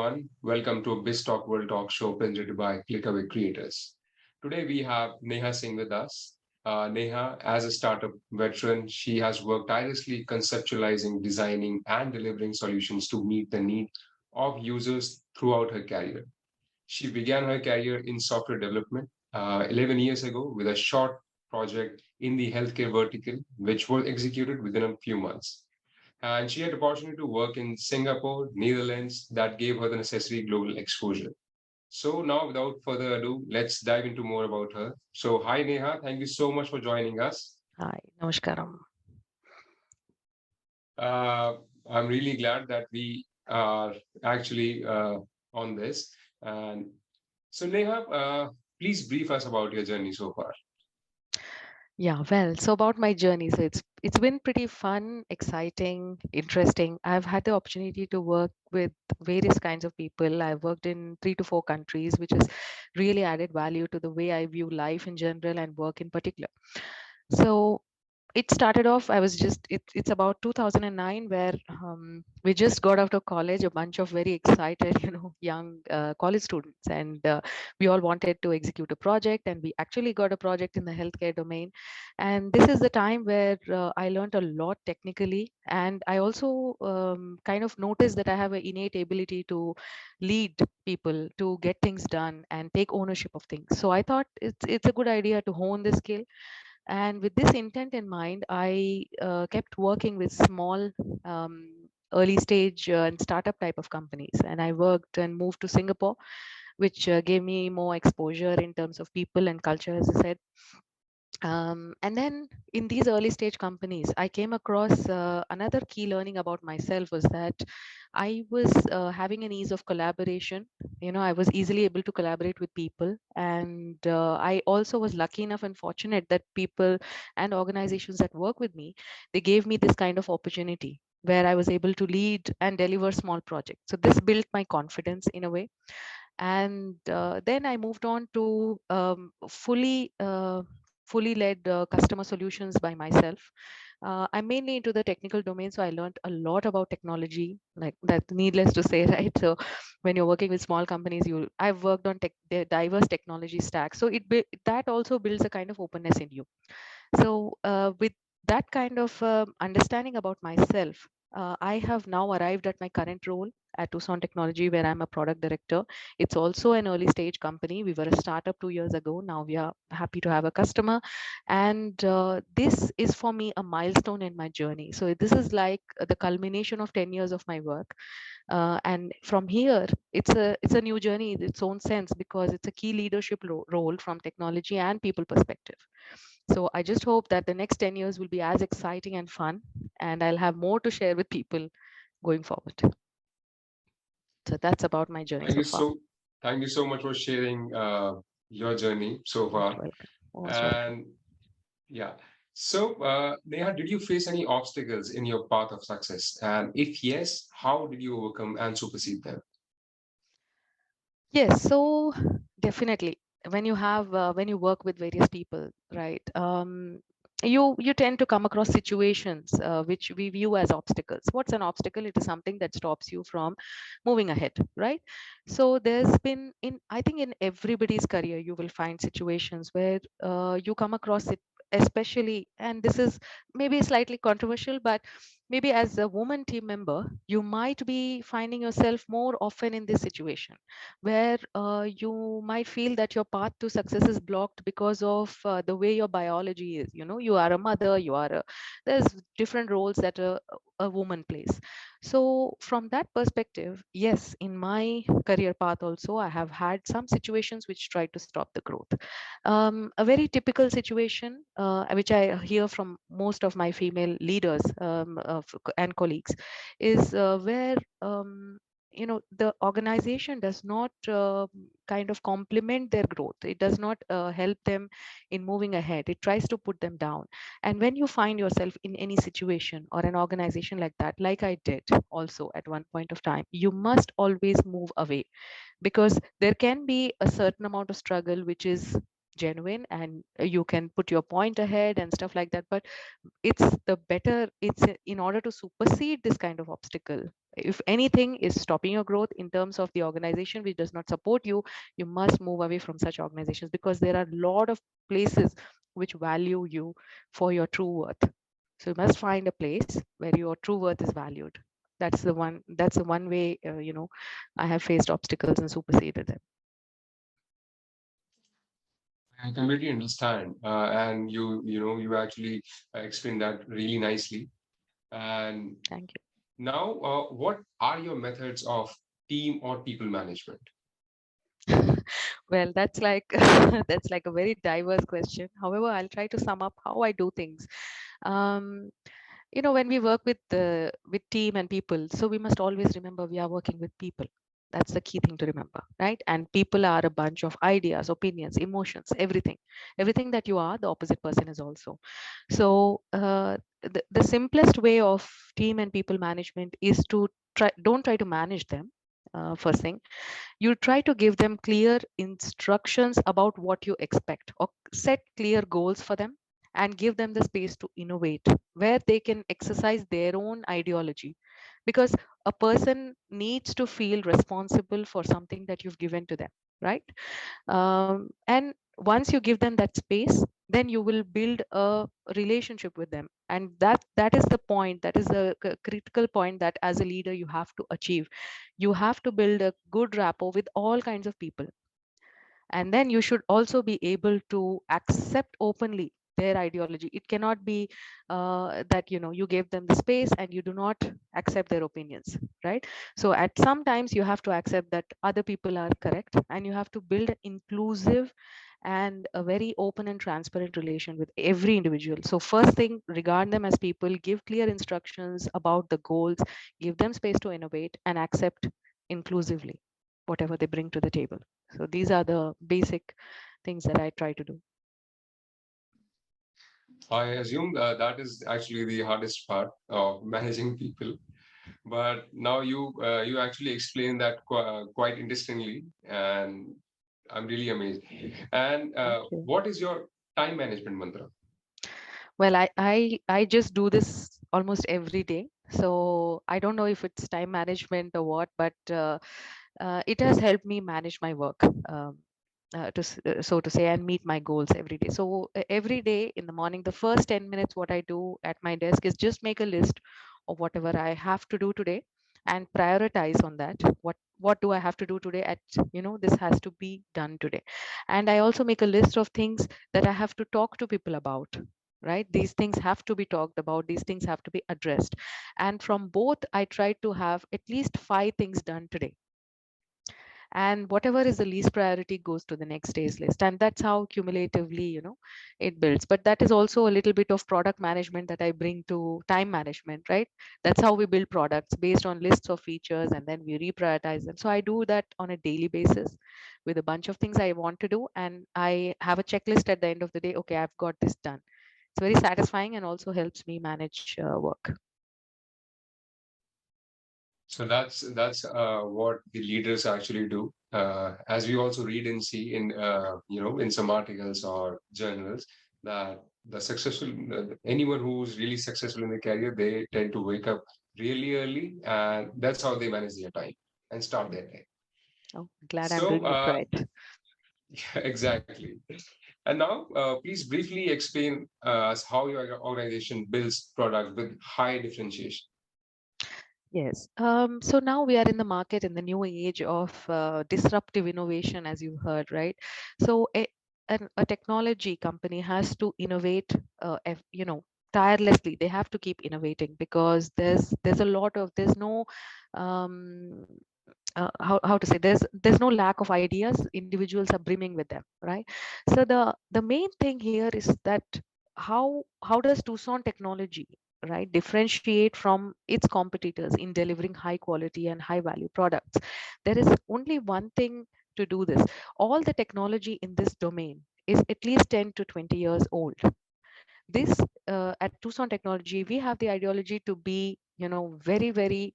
everyone. Welcome to BizzTalk World Talk Show presented by Clickaway Creators. Today we have Neha Singh with us. Neha, as a startup veteran, she has worked tirelessly conceptualizing, designing, and delivering solutions to meet the need of users throughout her career. She began her career in software development 11 years ago with a short project in the healthcare vertical, which was executed within a few months. And she had the opportunity to work in Singapore, Netherlands, that gave her the necessary global exposure. So now, without further ado, let's dive into more about her. So, hi Neha, thank you so much for joining us. Hi, Namaskaram. Uh, I'm really glad that we are actually on this. And so, Neha, please brief us about your journey so far. Yeah, well, so about my journey, so it's been pretty fun, exciting, interesting. I've had the opportunity to work with various kinds of people. I've worked in 3 to 4 countries, which has really added value to the way I view life in general and work in particular. So it started off, I was just it's about 2009 where we just got out of college, a bunch of very excited young college students, and we all wanted to execute a project, and we actually got a project in the healthcare domain. And this is the time where I learned a lot technically, and I also kind of noticed that I have an innate ability to lead people, to get things done and take ownership of things. So I thought it's a good idea to hone this skill. And with this intent in mind, I kept working with small, early stage and startup type of companies. And I worked and moved to Singapore, which gave me more exposure in terms of people and culture, as I said. And then in these early stage companies, I came across another key learning about myself was that I was having an ease of collaboration. I was easily able to collaborate with people. And I also was lucky enough and fortunate that people and organizations that work with me, they gave me this kind of opportunity where I was able to lead and deliver small projects. So this built my confidence in a way. And then I moved on to fully led customer solutions by myself. I'm mainly into the technical domain, so I learned a lot about technology, like that. Needless to say, right? So when you're working with small companies, I've worked on the diverse technology stack, so that also builds a kind of openness in you. So, with that kind of understanding about myself, I have now arrived at my current role at Tucson Technology, where I'm a product director. It's also an early stage company. We were a startup 2 years ago. Now we are happy to have a customer. And this is for me a milestone in my journey. So, this is like the culmination of 10 years of my work. And from here, it's a new journey in its own sense because it's a key leadership role from technology and people perspective. So I just hope that the next 10 years will be as exciting and fun, and I'll have more to share with people going forward. So that's about my journey Thank so you far. so, thank you so much for sharing your journey so Most far. welcome. Most welcome. And yeah. So, Neha, did you face any obstacles in your path of success? And if yes, how did you overcome and supersede them? Yes, so definitely when you work with various people, right? You tend to come across situations which we view as obstacles. What's an obstacle? It is something that stops you from moving ahead, right? So there's been in I think in everybody's career you will find situations where you come across it, especially, and this is maybe slightly controversial, but maybe as a woman team member, you might be finding yourself more often in this situation where you might feel that your path to success is blocked because of the way your biology is. You are a mother, there's different roles that a woman plays. So from that perspective, yes, in my career path also, I have had some situations which try to stop the growth. A very typical situation, which I hear from most of my female leaders and colleagues, is where the organization does not kind of complement their growth. It does not help them in moving ahead. It tries to put them down. And when you find yourself in any situation or an organization like that, like I did also at one point of time, you must always move away, because there can be a certain amount of struggle which is genuine, and you can put your point ahead and stuff like that. But it's in order to supersede this kind of obstacle, If anything is stopping your growth in terms of the organization which does not support you, you must move away from such organizations, because there are a lot of places which value you for your true worth. So you must find a place where your true worth is valued. That's the one way, I have faced obstacles and superseded them. I completely understand. And you actually explained that really nicely. And Thank now, what are your methods of team or people management? you. Well, that's like that's like a very diverse question. However, I'll try to sum up how I do things. um, when we work with team and people, so we must always remember we are working with people. That's the key thing to remember, right? And people are a bunch of ideas, opinions, emotions, everything that you are, the opposite person is also. So the simplest way of team and people management is to don't try to manage them. First thing, you try to give them clear instructions about what you expect, or set clear goals for them, and give them the space to innovate where they can exercise their own ideology. Because a person needs to feel responsible for something that you've given to them, right? And once you give them that space, then you will build a relationship with them, and that is the point, that is the critical point that as a leader you have to achieve. You have to build a good rapport with all kinds of people, and then you should also be able to accept openly their ideology. It cannot be that you gave them the space and you do not accept their opinions, right? So at sometimes you have to accept that other people are correct, and you have to build an inclusive and a very open and transparent relation with every individual. So first thing, regard them as people, give clear instructions about the goals, give them space to innovate, and accept inclusively whatever they bring to the table. So these are the basic things that I try to do. I assume that is actually the hardest part of managing people. But now you actually explained that quite interestingly, and I'm really amazed. And Thank you. what is your time management mantra? Well, I just do this almost every day. So I don't know if it's time management or what, but it has helped me manage my work. So to say, and meet my goals every day. So every day in the morning, the first 10 minutes, what I do at my desk is just make a list of whatever I have to do today, and prioritize on that. What do I have to do today? This has to be done today. And I also make a list of things that I have to talk to people about. Right? These things have to be talked about. These things have to be addressed. And from both, I try to have at least 5 things done today, and whatever is the least priority goes to the next day's list, and that's how cumulatively it builds. But that is also a little bit of product management that I bring to time management, right? That's how we build products, based on lists of features, and then we reprioritize them. So I do that on a daily basis with a bunch of things I want to do, and I have a checklist at the end of the day. Okay, I've got this done. It's very satisfying and also helps me manage work. So that's what the leaders actually do. As we also read and see in in some articles or journals, that the successful anyone who's really successful in their career, they tend to wake up really early, and that's how they manage their time and start their day. Oh, glad I'm So doing it right. exactly. And now, please briefly explain us how your organization builds product with high differentiation. Yes. So now we are in the market in the new age of disruptive innovation, as you heard, right? So a technology company has to innovate, tirelessly. They have to keep innovating, because there's a lot of there's no um, how to say, there's no lack of ideas. Individuals are brimming with them, right? So the main thing here is that how does Tucson Technology, right, differentiate from its competitors in delivering high quality and high value products? There is only one thing to do this. All the technology in this domain is at least 10 to 20 years old. This at Tucson Technology, we have the ideology to be very very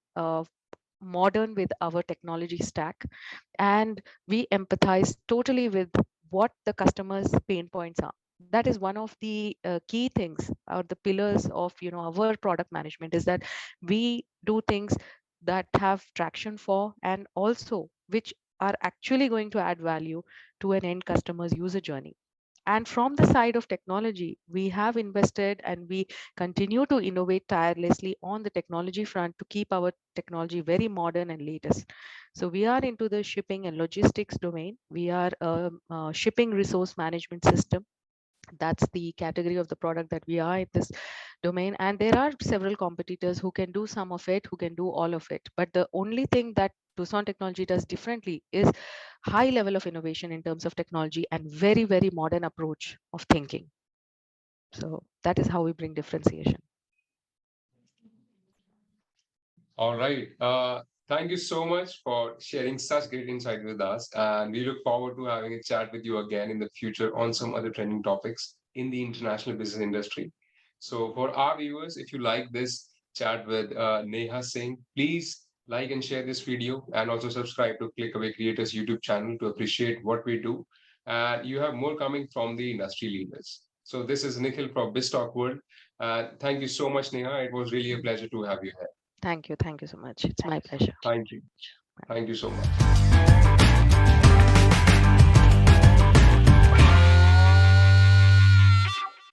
modern with our technology stack, and we empathize totally with what the customer's pain points are. That is one of the key things, or the pillars of our product management, is that we do things that have traction for, and also which are actually going to add value to an end customer's user journey. And from the side of technology, we have invested and we continue to innovate tirelessly on the technology front to keep our technology very modern and latest. So we are into the shipping and logistics domain. We are a shipping resource management system. That's the category of the product that we are in this domain. And there are several competitors who can do some of it, who can do all of it. But the only thing that Tucson Technology does differently is high level of innovation in terms of technology and very, very modern approach of thinking. So that is how we bring differentiation. All right. Thank you so much for sharing such great insight with us. And we look forward to having a chat with you again in the future on some other trending topics in the international business industry. So, for our viewers, if you like this chat with Neha Singh, please like and share this video and also subscribe to Clickaway Creators YouTube channel to appreciate what we do. And you have more coming from the industry leaders. So, this is Nikhil from BizzTalk World. Thank you so much, Neha. It was really a pleasure to have you here. Thank you. Thank you so much. It's my pleasure. Thank you. Thank you so much.